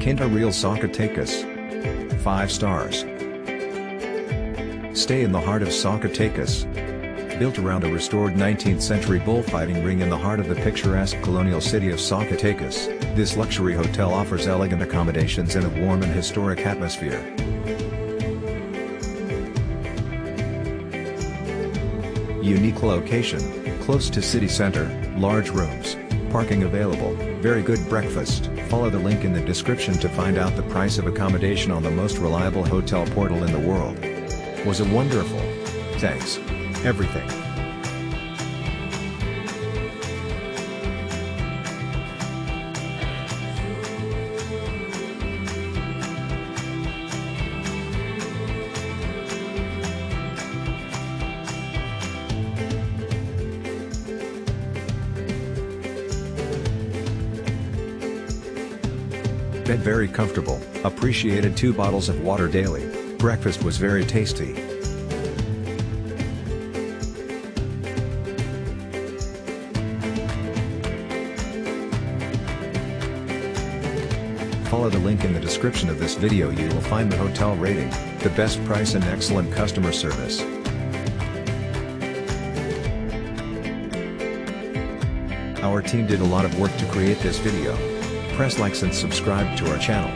Quinta Real Zacatecas. 5 stars. Stay in the heart of Zacatecas. Built around a restored 19th century bullfighting ring in the heart of the picturesque colonial city of Zacatecas, this luxury hotel offers elegant accommodations and a warm and historic atmosphere. Unique location, close to city center, large rooms, parking available, very good breakfast. Follow the link in the description to find out the price of accommodation on the most reliable hotel portal in the world. Was it wonderful? Thanks. Everything. Bed very comfortable, appreciated 2 bottles of water daily, breakfast was very tasty. Follow the link in the description of this video. You will find the hotel rating, the best price and excellent customer service. Our team did a lot of work to create this video. Press likes and subscribe to our channel.